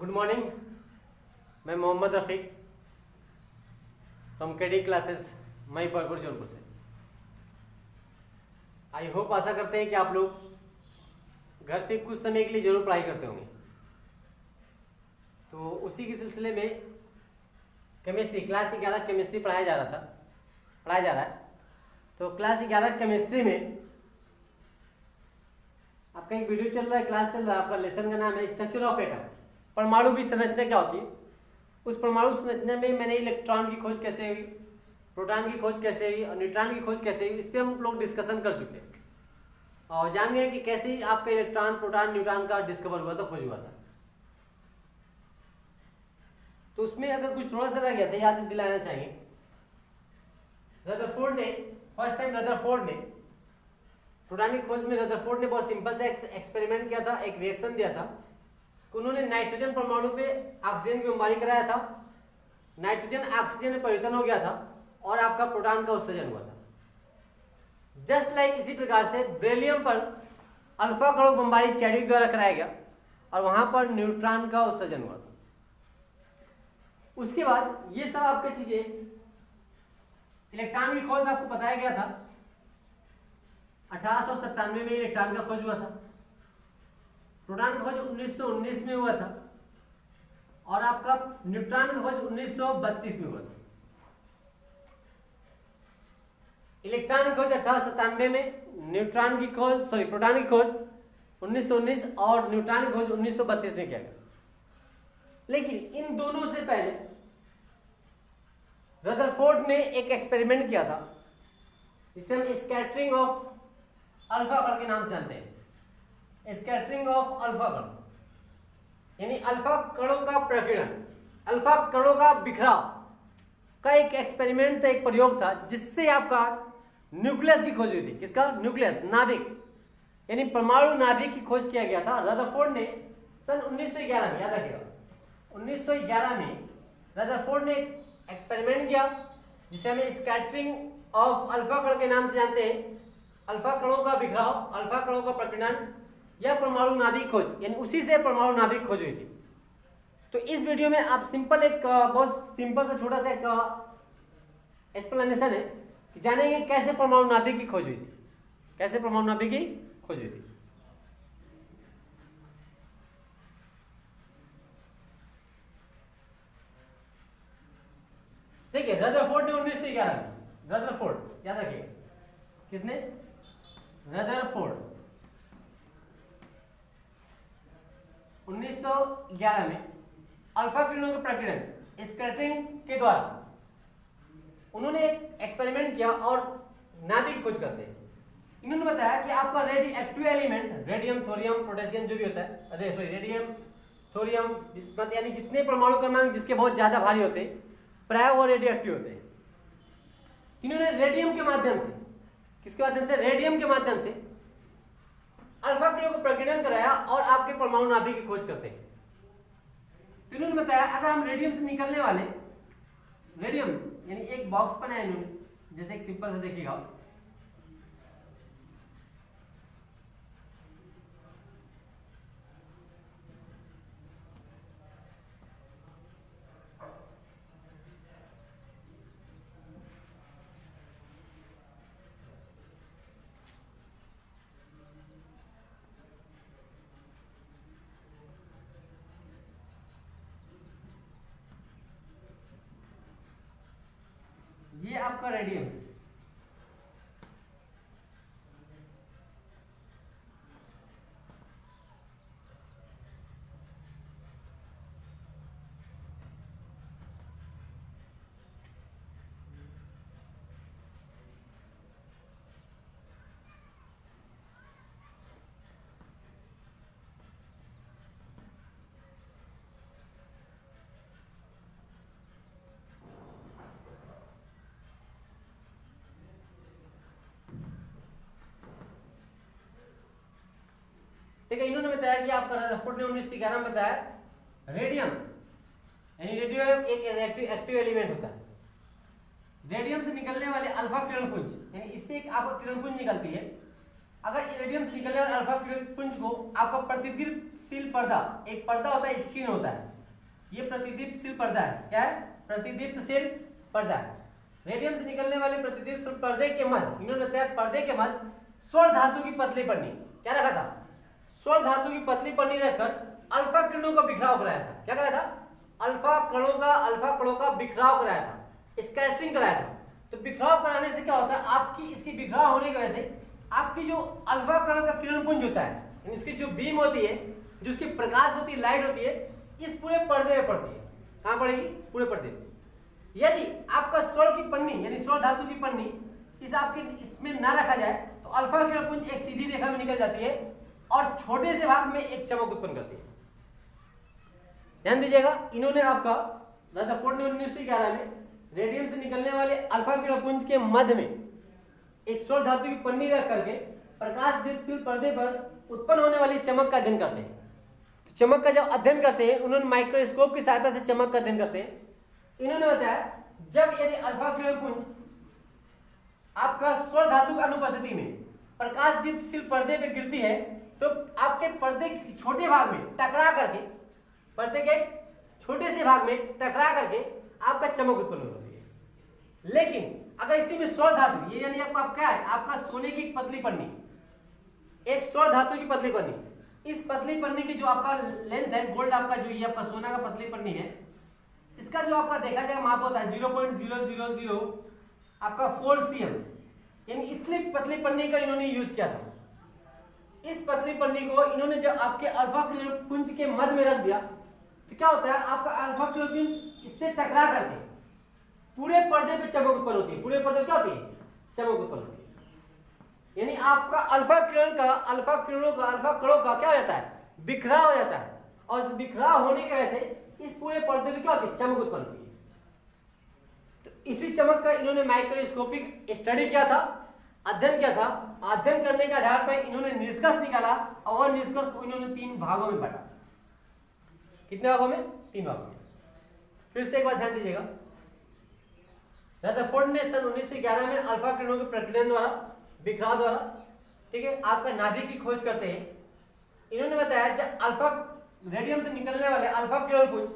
Good morning. मैं मोहम्मद रफ़ीक from KD classes मई बरपुर जौनपुर से। I hope आशा करते हैं कि आप लोग घर पे कुछ समय के लिए ज़रूर पढ़ाई करते होंगे। तो उसी के सिलसिले में केमिस्ट्री क्लास 11 केमिस्ट्री पढ़ाया जा रहा है। तो क्लास 11 केमिस्ट्री में आपका एक वीडियो चल रहा है, क्लास चल रहा है, आपका लेसन का नाम है स्ट्रक्चर ऑफ एटम। परमाणु की संरचना क्या होती है। उस परमाणु संरचना में मैंने इलेक्ट्रॉन की खोज कैसे हुई, प्रोटॉन की खोज कैसे हुई और न्यूट्रॉन की खोज कैसे हुई, इस पर हम लोग डिस्कशन कर चुके हैं और जान गए कि कैसे आपका इलेक्ट्रॉन प्रोटॉन न्यूट्रॉन का डिस्कवर हुआ था, खोज हुआ था। तो उसमें अगर कुछ थोड़ा सा रह गया था याद दिलाना चाहिए। रदरफोर्ड ने फर्स्ट टाइम प्रोटॉन की खोज में रदरफोर्ड ने बहुत सिंपल सा एक्सपेरिमेंट किया था, एक रिएक्शन दिया था। उन्होंने नाइट्रोजन परमाणु पे ऑक्सीजन की बमबारी कराया था, नाइट्रोजन ऑक्सीजन में परिवर्तन हो गया था और आपका प्रोटॉन का उत्सर्जन हुआ था। जस्ट लाइक इसी प्रकार से बेरिलियम पर अल्फा कणों की बमबारी चैडविक द्वारा कराया गया और वहां पर न्यूट्रॉन का उत्सर्जन हुआ था। उसके बाद ये सब आपकी चीजें, इलेक्ट्रॉन की खोज आपको बताया गया था 1897 में इलेक्ट्रॉन का खोज हुआ था। प्रोटॉन का खोज 1919 में हुआ था और आपका न्यूट्रॉन का खोज 1932 में हुआ था। इलेक्ट्रॉन की खोज 1897 में, प्रोटॉन की खोज 1919 और न्यूट्रॉन की खोज 1932 में किया गया। लेकिन इन दोनों से पहले रदरफोर्ड ने एक एक्सपेरिमेंट किया था जिसे हम स्कैटरिंग ऑफ अल्फा कण के नाम से जानते हैं। स्कैटरिंग ऑफ अल्फा कण यानी अल्फा कणों का प्रकीर्णन, अल्फा कणों का बिखराव का एक एक्सपेरिमेंट था, एक प्रयोग था जिससे आपका न्यूक्लियस की खोज हुई थी। किसका? न्यूक्लियस, नाभिक यानी परमाणु नाभिक की खोज किया गया था। रदरफोर्ड ने सन 1911 में, याद रखिएगा 1911 में रदरफोर्ड ने एक्सपेरिमेंट किया जिसे हमें स्कैटरिंग ऑफ अल्फा कण के नाम से जानते हैं। अल्फा कणों का बिखराव, अल्फा कणों का प्रकीर्णन या परमाणु नाभिक खोज, यानी उसी से परमाणु नाभिक खोज हुई थी। तो इस वीडियो में आप बहुत सिंपल सा छोटा सा एक एक्सप्लेनेशन है कि जानेंगे कैसे परमाणु नाभिक की खोज हुई थी, कैसे परमाणु नाभिक की खोज हुई थी। देखिए रदरफोर्ड ने 1911 में, रदरफोर्ड याद रखिए, किसने? रदरफोर्ड 1911 में अल्फा किरणों के प्रकीर्णन स्कैटरिंग के द्वारा उन्होंने एक एक्सपेरिमेंट किया और नाभिक की खोज करते हैं। इन्होंने बताया कि आपका radio active element, radium, thorium, potassium जो भी होता है, रेडियम, थोरियम, बिस्मथ, यानी जितने परमाणु क्रमांक जिसके बहुत ज्यादा भारी होते हैं प्राय वो रेडियो एक्टिव होते हैं। इन्होंने रेडियम के माध्यम से, किसके माध्यम से? रेडियम के माध्यम से अल्फा किरणों को प्रकीर्णन कराया और आपके परमाणु नाभिक की खोज करते हैं। तो इन्होंने बताया अगर हम रेडियम से निकलने वाले, रेडियम यानी एक बॉक्स बनाया इन्होंने, जैसे एक सिंपल सा देखिएगा, ये आपका रेडियम है। देखिए इन्होंने बताया कि आपका रदरफोर्ड ने 1911 में बताया रेडियम यानी रेडियम एक एक्टिव एलिमेंट होता है। रेडियम से निकलने वाले अल्फा किरणपुंज, यानी इससे एक आपका किरणपुंज निकलती है। अगर रेडियम से निकलने वाले अल्फा किरणपुंज को आपका प्रतिदीप्तिशील पर्दा, एक पर्दा होता है, स्क्रीन होता है, ये प्रतिदीप्तशील पर्दा है। क्या है? प्रतिदीप्तशील पर्दा है। रेडियम से निकलने वाले प्रतिदीप्तशील पर्दे के मध्य, इन्होंने बताया पर्दे के मध्य स्वर्ण धातु की पतली पन्नी, क्या रखा था? स्वर्ण धातु की पतली पन्नी रखकर अल्फा किरणों का बिखराव कराया था। क्या कराया था? अल्फा कणों का बिखराव कराया था, स्कैटरिंग कराया था। तो बिखराव कराने से क्या होता है? आपकी इसकी बिखराव होने की वजह से आपकी जो अल्फा कण का किरण पुंज होता है, यानी इसकी जो बीम होती है, जो उसकी प्रकाश होती है, लाइट होती है, इस पूरे पर्दे में पड़ती है। कहां पड़ेगी? पूरे पर्दे में। यदि आपका स्वर्ण की पन्नी यानी स्वर्ण धातु की पन्नी इस आपके इसमें ना रखा जाए तो अल्फा किरण पुंज एक सीधी रेखा में निकल जाती है और छोटे से भाग में एक चमक उत्पन्न करती है। ध्यान दीजिएगा, इन्होंने आपका रदरफोर्ड ने 1911 में रेडियम से निकलने वाले अल्फा किरण पुंज के मध्य में एक स्वर्ण धातु की पन्नी रख करके प्रकाश दीप्तशील पर्दे पर उत्पन्न होने वाली चमक का अध्ययन करते हैं। तो चमक का जब अध्ययन करते हैं, उन्होंने माइक्रोस्कोप की सहायता से चमक का अध्ययन करते हैं। इन्होंने बताया जब यदि अल्फा किरण पुंज आपका स्वर्ण धातु की अनुपस्थिति में प्रकाश दीप्तशील पर्दे पे गिरती है तो आपके पर्दे के छोटे भाग में टकरा करके, पर्दे के छोटे से भाग में टकरा करके आपका चमक उत्पन्न होती है। लेकिन अगर इसी में स्वर्ण धातु, ये यानी आपका क्या है? आपका सोने की पतली पन्नी, एक स्वर्ण धातु की पतली पन्नी, इस पतली पन्नी की जो आपका लेंथ है, गोल्ड आपका जो ये आपका सोना का पतली पन्नी है, इसका जो आपका देखा जाएगा माप होता है 0.000 आपका 4 cm, यानी इतनी पतली पन्नी का इन्होंने यूज किया था। इस पतली पन्नी को इन्होंने जब आपके अल्फा किरण पुंज के मध्य में रख दिया तो क्या होता है? आपका अल्फा किरण पुंज इससे टकरा करके पूरे पर्दे पे चमक उत्पन्न होती है। पूरे पर्दे पे क्या होती है? चमक उत्पन्न होती है। यानी आपका अल्फा कणों का क्या हो जाता है? बिखराव हो जाता है, और इस बिखराव होने की वजह से इस पूरे पर्दे पे क्या होती है? चमक उत्पन्न होती है। तो इसी चमक का इन्होंने माइक्रोस्कोपिक स्टडी किया था, अध्ययन किया था। अध्ययन करने के आधार पर इन्होंने निष्कर्ष निकाला और वह निष्कर्ष को इन्होंने 3 भागों में बांटा। कितने भागों में? 3 भागों में। फिर से एक बार ध्यान दीजिएगा, रदरफोर्ड ने सन 1911 में अल्फा किरणों के प्रकीर्णन द्वारा, बिखराव द्वारा, ठीक है, आपका नाभिक की खोज करते हैं। इन्होंने बताया जब अल्फा रेडियम से निकलने वाले अल्फा किरण पुंज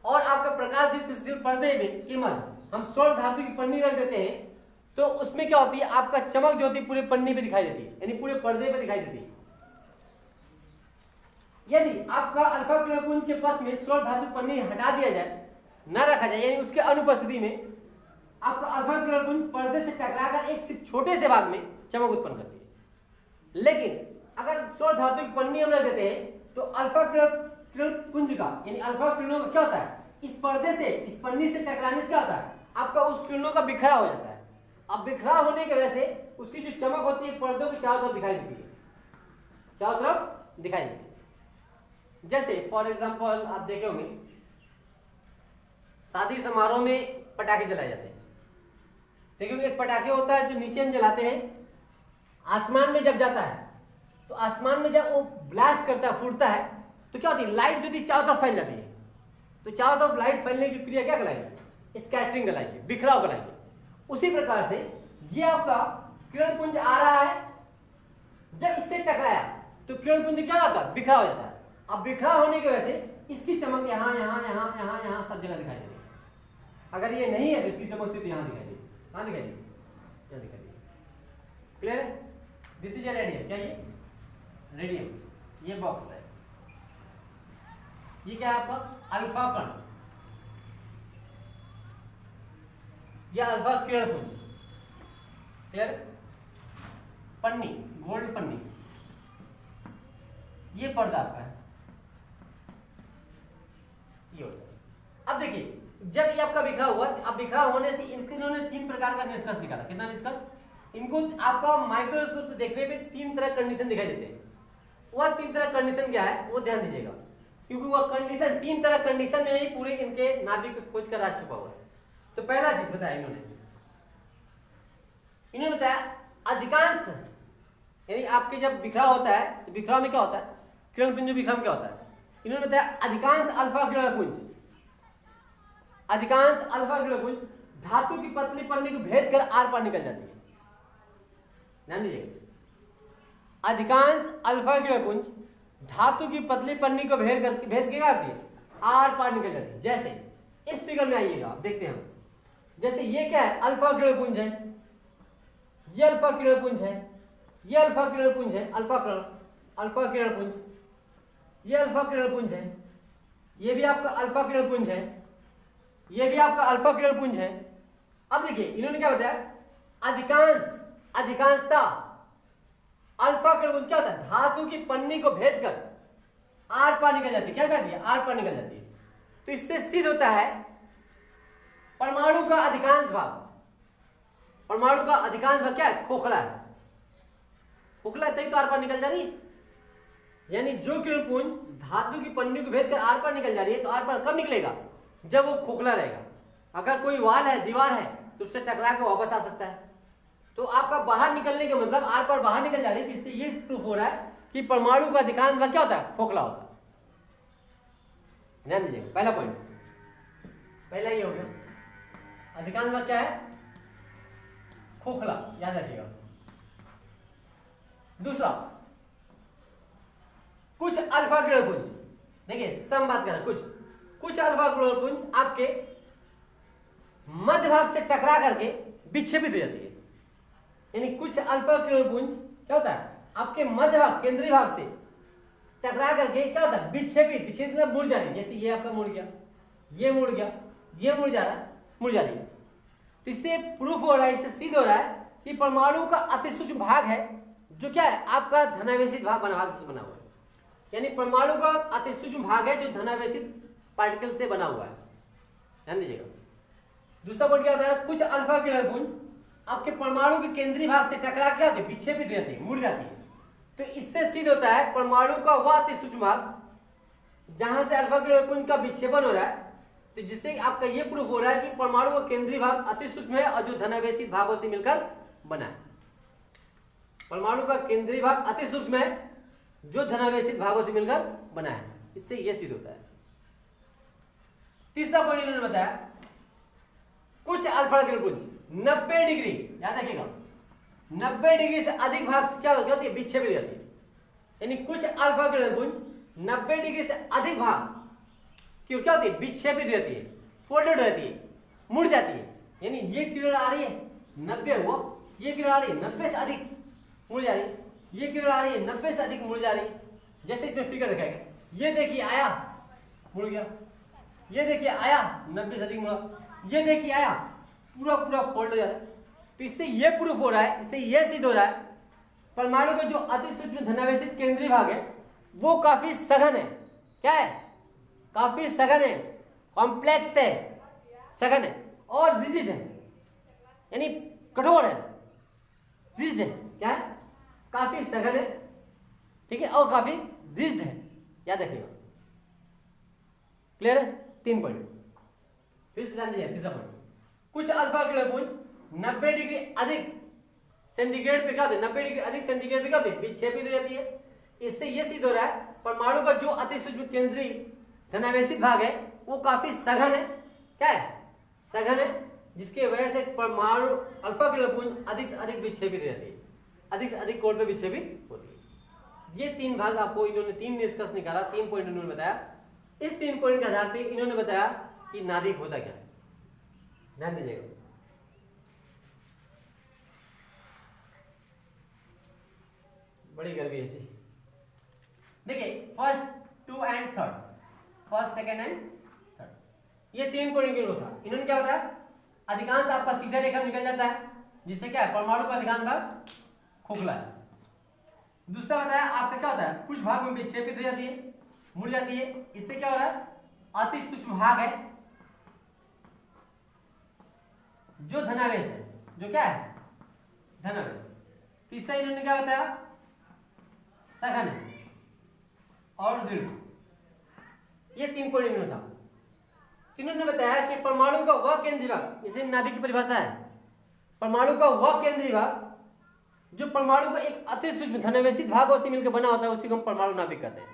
और आपका प्रकाश दीप्तशील पर्दे में केवल हम स्वर्ण धातु की पन्नी रख देते हैं तो उसमें क्या होती है? आपका चमक जो होती है पूरे पन्नी पे दिखाई देती है, यानी पूरे पर्दे पे दिखाई देती है। यदि आपका अल्फा किरण पुंज के पथ में स्वर्ण धातु पन्नी हटा दिया जाए, न रखा जाए, यानी उसके अनुपस्थिति में आपका अल्फा किरण पुंज पर्दे से टकराकर एक छोटे से भाग में चमक उत्पन्न करती है। लेकिन अगर स्वर्ण धातु की पन्नी हम रख देते हैं तो अल्फा किरण पुंज का यानी अल्फा किरणों का क्या होता है? इस पर्दे से, इस पन्नी से टकराने से क्या होता है? आपका उस किरणों का बिखराव हो जाता है। अब बिखराव होने की वजह से उसकी जो चमक होती है पर्दों के चारों तरफ दिखाई देती है, चारों तरफ दिखाई देती है। जैसे फॉर एग्जांपल आप देखे होंगे शादी समारोह में पटाखे जलाए जाते हैं। देखिए एक पटाखे होता है जो नीचे हम जलाते हैं, आसमान में जब जाता है तो आसमान में जब वो ब्लास्ट करता है, फूटता है, तो क्या होती है? लाइट जो थी चारों तरफ फैल जाती है। तो चारों तरफ लाइट फैलने की क्रिया क्या कहलाएगी? स्कैटरिंग कहलाएगी, बिखराव कहलाएगी। उसी प्रकार से ये आपका किरण पुंज आ रहा है, जब इससे टकराया तो किरण पुंज क्या होता है? बिखराव हो जाता है। अब बिखराव होने की वजह से इसकी चमक यहाँ सब जगह दिखाई दे रही है। अगर ये नहीं है तो इसकी चमक सिर्फ यहाँ दिखाई देगी। कहाँ दिखाई देगी? यहाँ दिखाई देगी। क्लियर है? This is a radium. क्या ये? रेडियम। ये बॉक्स है, ये क्या है आपका? अल्फा कण, ये अल्फा किरण पुंज। क्लियर? पन्नी, गोल्ड पन्नी, ये पर्दा आपका है, ये होता है। अब देखिए जब ये आपका बिखराव हुआ, अब बिखराव होने से इन्होंने 3 प्रकार का निष्कर्ष निकाला। कितना निष्कर्ष? इनको आपका माइक्रोस्कोप से देखने पे 3 तरह कंडीशन दिखाई देते हैं। वह 3 तरह कंडीशन क्या है वो ध्यान दीजिएगा, क्योंकि वह कंडीशन 3 तरह कंडीशन में ही पूरे इनके नाभिक को खोज कर राज छुपा हुआ है। तो पहला चीज बताया इन्होंने बताया अधिकांश, यानी आपके जब बिखराव होता है तो बिखराव में क्या होता है? किरण पुंज बिखराव क्या होता है? इन्होंने बताया अधिकांश अल्फा किरण पुंज धातु की पतली पन्नी को भेद कर आर पार निकल जाती है। ध्यान दीजिएगा, अधिकांश अल्फा किरण पुंज धातु की पतली पन्नी को भेद के क्या करती है? आर पार निकल जाती है। जैसे इस फिगर में आइएगा, आप देखते हैं, जैसे ये क्या है, अल्फा किरण पुंज है, ये अल्फा किरण पुंज है, ये अल्फा किरण पुंज है, अल्फा किरण पुंज, ये अल्फा किरण पुंज है, ये भी आपका अल्फा किरण पुंज है, ये भी आपका अल्फा किरण पुंज है। अब देखिए इन्होंने क्या बताया, अधिकांशता अल्फा किरण पुंज क्या होता है, धातु की पन्नी को भेद कर आर पार निकल जाती है। क्या कहती है, आर पार निकल जाती है। तो इससे सिद्ध होता है परमाणु का अधिकांश भाग, परमाणु का अधिकांश भाग क्या है, खोखला है। खोखला है तभी तो आर पार निकल जा रही है। यानी जो किरण पुंज धातु की पन्नी को भेद कर आर पार निकल जा रही है, तो आर पार कब निकलेगा, जब वो खोखला रहेगा। अगर कोई वाल है, दीवार है, तो उससे टकरा के वापस आ सकता है। तो आपका बाहर निकलने का मतलब आर पार बाहर निकल जा रही है। इससे ये प्रूफ हो रहा है कि परमाणु का अधिकांश भाग क्या होता है, खोखला होता है। ध्यान दीजिएगा, पहला पॉइंट, पहला ये हो गया, अधिकांश भाग क्या है, खोखला, याद रखिएगा। दूसरा, कुछ अल्फा किरण पुंज, देखिए सम बात कर रहा है, कुछ अल्फा किरण पुंज आपके मध्य भाग से टकरा करके विक्षेपित हो जाती है। यानी कुछ अल्फा किरण पुंज क्या होता है, आपके मध्य भाग, केंद्रीय भाग से टकरा करके क्या होता है, विक्षेपित मतलब मुड़ जा रही है। जैसे ये आपका मुड़ गया, ये मुड़ गया, ये मुड़ जा रहा है, मुड़ जा रही है। तो इससे प्रूफ हो रहा है, इससे सिद्ध हो रहा है कि परमाणु का अति सूक्ष्म भाग है जो क्या है, आपका धनावेशित भाग से बना हुआ है। यानी परमाणु का अति सूक्ष्म भाग है जो धनावेशित पार्टिकल से बना हुआ है। ध्यान दीजिएगा। दूसरा पॉइंट क्या होता है, कुछ अल्फा किरण पुंज आपके परमाणु के केंद्रीय भाग से टकरा के आते, विक्षेपित रहती है, मुड़ जाती है। तो इससे सिद्ध होता है परमाणु का वह अति सूक्ष्म भाग जहां से अल्फा किरण पुंज का विक्षेपण हो रहा है। तो जिससे आपका यह प्रूफ हो रहा है कि परमाणु का केंद्रीय भाग अति सूक्ष्म है और जो धनावेशित भागों से मिलकर बना है। परमाणु का केंद्रीय भाग अति सूक्ष्म है जो धनावेशित भागों से मिलकर बना है। इससे यह सिद्ध होता है। तीसरा पॉइंट इन्होंने बताया, कुछ अल्फा किरण पुंज 90 डिग्री, याद रखिएगा, 90 डिग्री से अधिक भाग से क्या होती है, विक्षेपित हो जाती है। यानी कुछ अल्फा किरण पुंज 90 डिग्री से अधिक भाग क्यों क्या होती है, विक्षेपित रहती है, फोल्डेड रहती है, मुड़ जाती है। यानी ये किरण आ रही है 90 हुआ, ये किरण आ रही है 90 से अधिक मुड़ जा रही है, ये किरण आ रही है 90 से अधिक मुड़ जा रही है। जैसे इसमें फिगर दिखाएगा, ये देखिए आया, मुड़ गया, ये देखिए आया 90 से अधिक मुड़ा, ये देखिए आया पूरा फोल्ड हो जा रहा है। तो इससे यह प्रूफ हो रहा है, इससे यह सिद्ध हो रहा है परमाणु का जो अति सूक्ष्म धनावेशित केंद्रीय भाग है वो काफी सघन है। क्या है, काफी सघन है, कॉम्प्लेक्स है, सघन है और रिजिड है, यानी कठोर है, रिजिड है। क्या है, काफी सघन है, ठीक है, और काफी रिजिड है। याद रखिएगा। क्लियर है। 3 पॉइंट फिर से ध्यान दीजिए। तीसरा पॉइंट, कुछ अल्फा किरण पुंज 90 डिग्री अधिक सेंटीग्रेड पे क्या होते हैं, 90 डिग्री अधिक सेंटीग्रेड पे क्या होते हैं, विक्षेपित हो जाती है। इससे यह सिद्ध हो रहा है परमाणु का जो अति सूक्ष्म केंद्रीय धनावेशित भाग है वो काफी सघन है। क्या है, सघन है, जिसकी वजह से परमाणु अल्फा किरण पुंज अधिक से अधिक विक्षेपित हो जाती है, अधिक से अधिक कोण पे विक्षेपित होती है। ये 3 भाग आपको इन्होंने 3 निष्कर्ष निकाला, 3 पॉइंट इन्होंने बताया। इस 3 पॉइंट के आधार पे इन्होंने बताया कि नाभिक होता क्या। ध्यान दीजिएगा। बड़ी गर्मी है जी। देखिए first 2 and third, first second and third, ये 3 पॉइंट इन्होंने था। इन्होंने क्या बताया, अधिकांश आपका सीधा रेखा निकल जाता है, जिससे क्या है, परमाणु का अधिकांश भाग खोखला है। दूसरा बताया आपका क्या होता है, कुछ भाग में विक्षेपित हो जाती है, मुड़ जाती है। इससे क्या हो रहा है, अति सूक्ष्म भाग है जो धनावेश है, जो क्या है, धनावेश। तीसरा इन्होंने क्या बताया, सघन है और दृढ़। ये 3 पॉइंट इन्होंने था। इन्होंने बताया कि परमाणु का वह केंद्रीय भाग, इसे नाभिक की परिभाषा है, परमाणु का वह केंद्रीय भाग जो परमाणु का एक अति सूक्ष्म धनावेशित भागों से मिलकर बना होता है, उसी को हम परमाणु नाभिक कहते हैं।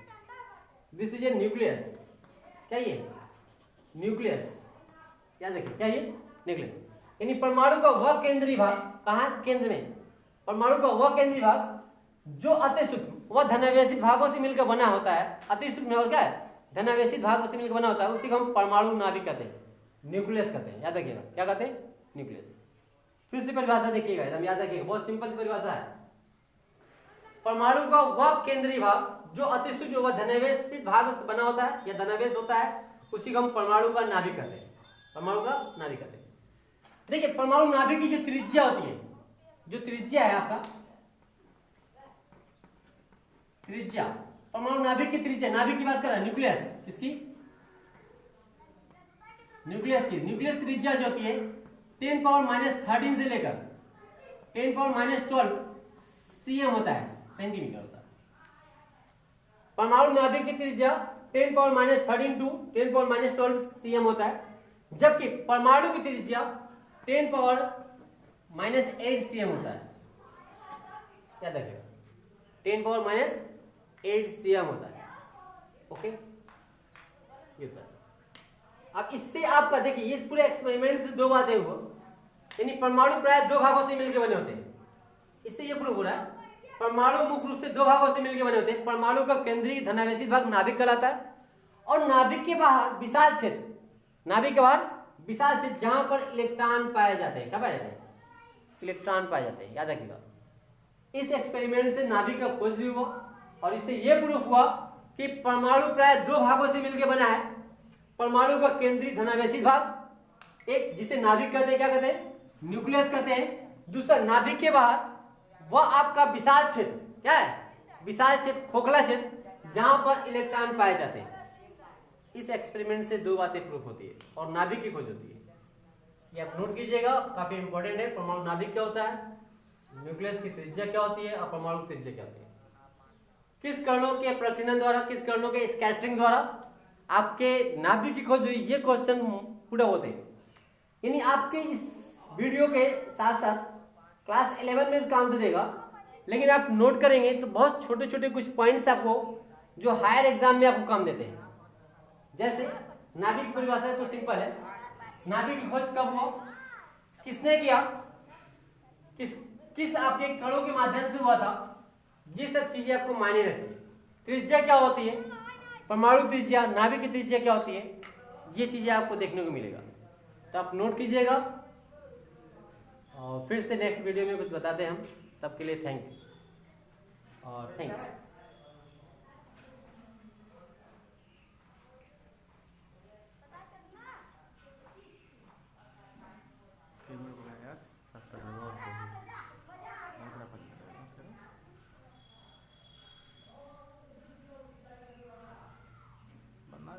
This is a nucleus. क्या ये, न्यूक्लियस, याद रखिए, क्या ये, न्यूक्लियस। यानी परमाणु का वह केंद्रीय भाग, कहां, केंद्र में, परमाणु का वह केंद्रीय भाग जो अति सूक्ष्म, वह धनावेशित भागों से मिलकर बना होता है, अति सूक्ष्म और क्या है, धनावेशित भाग से मिलकर बना होता है, उसी को हम परमाणु नाभिक कहते हैं, न्यूक्लियस कहते हैं। याद रखिएगा, क्या कहते हैं? न्यूक्लियस। फिर से परिभाषा देखिएगा, एकदम याद रखिएगा, बहुत सिंपल सी परिभाषा है। परमाणु का वह केंद्रीय भाग जो अति सूक्ष्म व धनावेशित भाग से बना होता है या धनावेश होता है, उसी को हम परमाणु का नाभिक कहते हैं, परमाणु का नाभिक कहते हैं। देखिए परमाणु नाभिक की जो त्रिज्या होती है, जो त्रिज्या है आपका, त्रिज्या, परमाणु नाभिक की त्रिज्या, नाभिक की बात कर रहा है, न्यूक्लियस, किसकी? न्यूक्लियस की। न्यूक्लियस त्रिज्या जो होती है 10⁻13 से लेकर 10⁻12 cm होता है, सेंटीमीटर होता है। परमाणु नाभिक की त्रिज्या 10⁻13 टू 10⁻12 cm होता है, जबकि परमाणु की त्रिज्या 10⁻8 cm होता है। याद रखिएगा, 10⁻8 cm होता है। ओके, ये होता है। अब इससे आपका देखिए, इस पूरे एक्सपेरिमेंट से दो बातें हुआ, यानी परमाणु प्राय दो भागों से मिलकर बने होते हैं। इससे ये प्रूव हो रहा है परमाणु मुख्य रूप से दो भागों से मिलकर बने होते हैं। परमाणु का केंद्रीय धनावेशित भाग नाभिक कहलाता है, और नाभिक के बाहर विशाल क्षेत्र, नाभिक के बाहर विशाल क्षेत्र जहां पर इलेक्ट्रॉन पाए जाते हैं। क्या पाए जाते हैं? इलेक्ट्रॉन पाए जाते हैं। याद रखिएगा, इस एक्सपेरिमेंट से नाभिक का खोज भी हुआ, और इससे यह प्रूफ हुआ कि परमाणु प्राय दो भागों से मिलकर बना है। परमाणु का केंद्रीय धनावेशित भाग, एक जिसे नाभिक कहते हैं, क्या कहते हैं? न्यूक्लियस कहते हैं। दूसरा नाभिक के बाहर वह आपका विशाल क्षेत्र, क्या है? विशाल क्षेत्र, खोखला क्षेत्र, जहां पर इलेक्ट्रॉन पाए जाते हैं। इस एक्सपेरिमेंट से दो बातें प्रूफ होती है और नाभिक की खोज होती है। ये आप नोट कीजिएगा, काफी इंपॉर्टेंट है। परमाणु नाभिक क्या होता है, न्यूक्लियस की त्रिज्या क्या होती है, और परमाणु की त्रिज्या क्या होती है। किस कणों के प्रकीर्णन द्वारा, किस कणों के स्कैटरिंग द्वारा आपके नाभिक की खोज हुई, ये क्वेश्चन पूरा होते हैं। यानी आपके इस वीडियो के साथ साथ क्लास 11 में काम तो देगा, लेकिन आप नोट करेंगे तो बहुत छोटे छोटे कुछ पॉइंट्स आपको जो हायर एग्जाम में आपको काम देते हैं। जैसे नाभिक की परिभाषा तो सिंपल है, नाभिक की खोज कब हुआ, किसने किया, किस आपके कणों के माध्यम से हुआ था, ये सब चीजें आपको मायने रखती है। त्रिज्या क्या होती है, परमाणु त्रिज्या, नाभिक की त्रिज्या क्या होती है, ये चीजें आपको देखने को मिलेगा। तो आप नोट कीजिएगा, और फिर से नेक्स्ट वीडियो में कुछ बताते हैं हम। तब के लिए थैंक यू और थैंक्स। बना